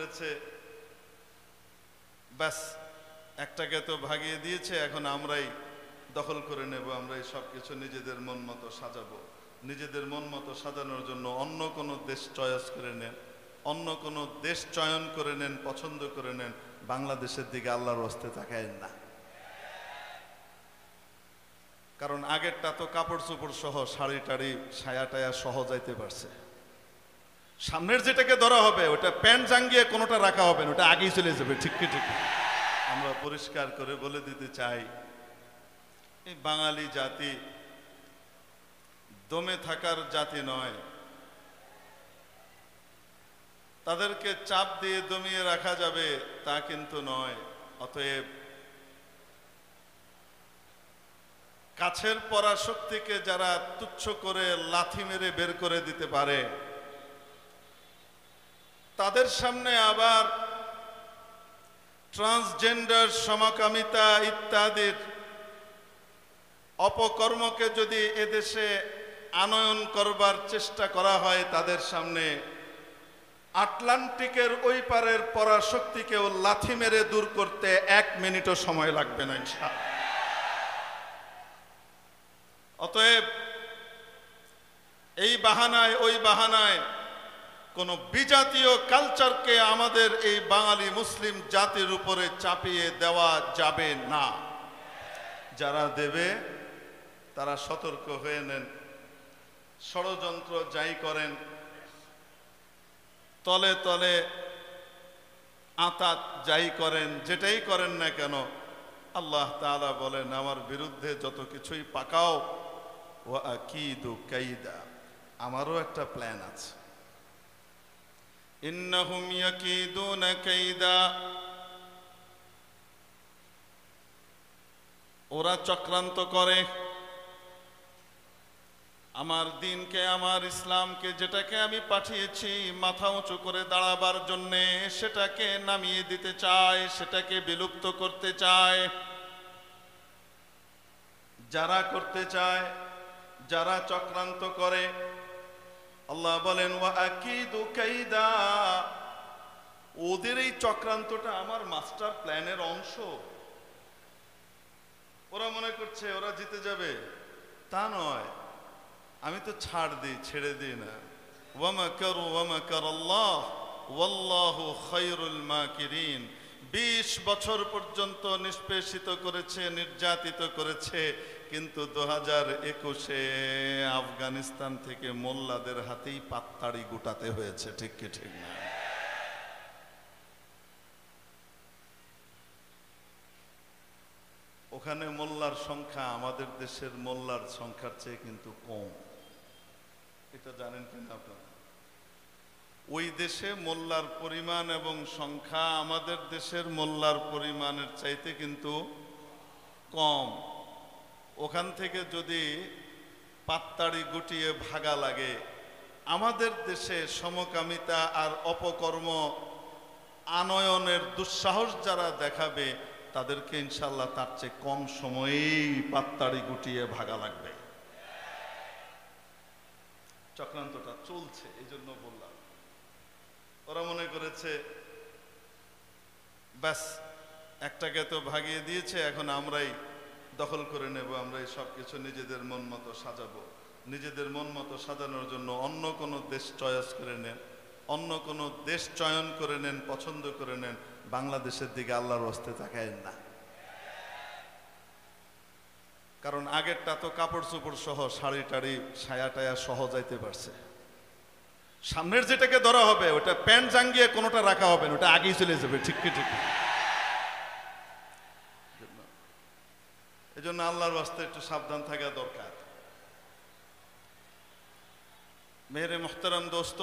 করেছে, ব্যাস একটাকে তো ভাগিয়ে দিয়েছে, এখন আমরাই দখল করে নেব, আমরাই সব কিছু নিজেদের মন মতো সাজাবো। নিজেদের মন মতো সাজানোর জন্য অন্য কোনো দেশ চয়েস করে নেন, অন্য কোনো দেশ চয়ন করে নেন, পছন্দ করে নেন, বাংলাদেশের দিকে আল্লাহর হস্তে তাকায়েন না। কারণ আগেরটা তো কাপড় চোপড় সহ শাড়ি টাড়ি ছায়া টায়া সহ যাইতে পারছে। সামনের যেটাকে ধরা হবে ওটা প্যান্ট জাঙ্গিয়ে কোনোটা রাখা হবে না, ওটা আগেই চলে যাবে। ঠিক কি ঠিক? আমরা পরিষ্কার করে বলে দিতে চাই, এই বাঙালি জাতি দমে থাকার জাতি নয়, তাদেরকে চাপ দিয়ে দমিয়ে রাখা যাবে তা কিন্তু নয়। অতএব কাছের পরাশক্তিকে যারা তুচ্ছ করে লাথি মেরে বের করে দিতে পারে, তাদের সামনে আবার ট্রান্সজেন্ডার, সমকামিতা ইত্যাদির অপকর্মকে যদি এদেশে আনয়ন করবার চেষ্টা করা হয়, তাদের সামনে আটলান্টিকের ওই পারের পরাশক্তিকেও লাথি মেরে দূর করতে 1 মিনিটও সময় লাগবে না ইনশাআল্লাহ। অতএব এই বাহানায় ওই বাহানায় কোন বিজাতীয় কালচারকে আমাদের এই বাঙালি মুসলিম জাতির উপরে চাপিয়ে দেওয়া যাবে না। যারা দেবে তারা সতর্ক হয়ে নেন, ষড়যন্ত্র যাই করেন, তলে তলে আঁতাত যাই করেন, যেটাই করেন না কেন, আল্লাহ তাআলা বলেন আমার বিরুদ্ধে যত কিছুই পাকাও, ওয়া আকিদু কাইদা, আমারও একটা প্ল্যান আছে। ইন্নাহুম ইয়াকিদুনা কাইদা, ওরা চক্রান্ত করে আমার দিনকে, আমার ইসলামকে, যেটাকে আমি পাঠিয়েছি মাথা উঁচু করে দাঁড়াবার জন্যে, সেটাকে নামিয়ে দিতে চায়, সেটাকে বিলুপ্ত করতে চায়। যারা করতে চায়, যারা চক্রান্ত করে, আল্লাহ বলেন ওয়া আকিদু কাইদা, ওদের এই চক্রান্তটা আমার মাস্টার প্ল্যানের অংশ। ওরা মনে করছে ওরা জিতে যাবে, তা নয়, আমি তো ছাড় দিই, ছেড়ে দিই না। ওয়া মাকারু ওয়া মাকারাল্লাহ ওয়াল্লাহু খায়রুল মাকিরিন। 20 বছর পর্যন্ত নিষ্পেষিত করেছে, নির্যাতিত করেছে, কিন্তু 2021-এ আফগানিস্তান থেকে মোল্লাদের হাতেই পাত্তাড়ি গুটাতে হয়েছে। ঠিক কি ঠিক না? ওখানে মোল্লার সংখ্যা আমাদের দেশের মোল্লার সংখ্যার চেয়ে কিন্তু কম, এটা জানেন কিনা আপনারা? ওই দেশে মোল্লার পরিমাণ এবং সংখ্যা আমাদের দেশের মোল্লার পরিমাণের চাইতে কিন্তু কম। ওখান থেকে যদি পাত্তাড়ি গুটিয়ে ভাগা লাগে, আমাদের দেশে সমকামিতা আর অপকর্ম আনয়নের দুঃসাহস যারা দেখাবে, তাদেরকে ইনশাল্লাহ তার চেয়ে কম সময়েই পাত্তাড়ি গুটিয়ে ভাগা লাগবে। চক্রান্তটা চলছে, এই জন্য বললাম। ওরা মনে করেছে ব্যাস একটাকে তো ভাগিয়ে দিয়েছে, এখন আমরাই দখল করে নেব, আমরাই সব কিছু নিজেদের মন মতো সাজাবো। নিজেদের মন মতো সাজানোর জন্য অন্য কোনো দেশ চয়েস করে নেন, অন্য কোনো দেশ চয়ন করে নেন, পছন্দ করে নেন, বাংলাদেশের দিকে আল্লাহর হস্তে তাকায়েন না। কারণ আগেরটা তো কাপড় চোপড় সহ শাড়ি টাড়ি ছায়া টায়া সহ যাইতে পারছে। সামনের যেটাকে ধরা হবে ওটা প্যান্ট জাঙ্গিয়ে কোনোটা রাখা হবে না, ওটা আগেই চলে যাবে। ঠিক কি ঠিক? এই জন্য আল্লাহর হস্তে একটু সাবধান থাকা দরকার। মেহরে মুহতারাম দোস্ত,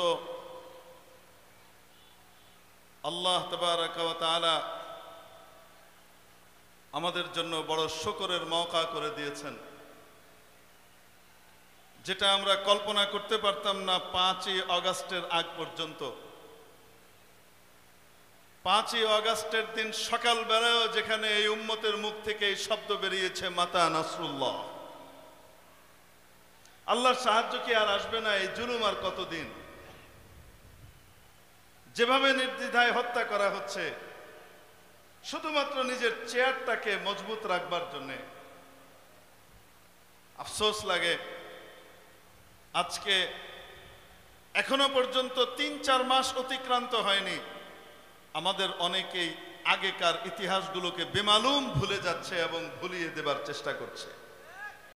আল্লাহ তাবারাকা ওয়া তাআলা আমাদের জন্য বড় শুকরের মওকা করে দিয়েছেন, যেটা আমরা কল্পনা করতে পারতাম না 5ই আগস্টের আগ পর্যন্ত। 5ই আগস্টের দিন সকালবেলাও যেখানে এই উম্মতের মুখ থেকে এই শব্দ বেরিয়েছে মাতা নাসরুল্লাহ, আল্লাহর সাহায্য কি আর আসবে না? এই জুলুম আর কতদিন? যেভাবে নির্দ্বিধায় হত্যা করা হচ্ছে শুধুমাত্র নিজের চেয়ারটাকে মজবুত রাখবার জন্যে। আফসোস লাগে আজকে এখনো পর্যন্ত ৩-৪ মাস অতিক্রান্ত হয়নি, আমাদের অনেকেই আগেকার ইতিহাসগুলোকে বেমালুম ভুলে যাচ্ছে এবং ভুলিয়ে দেবার চেষ্টা করছে।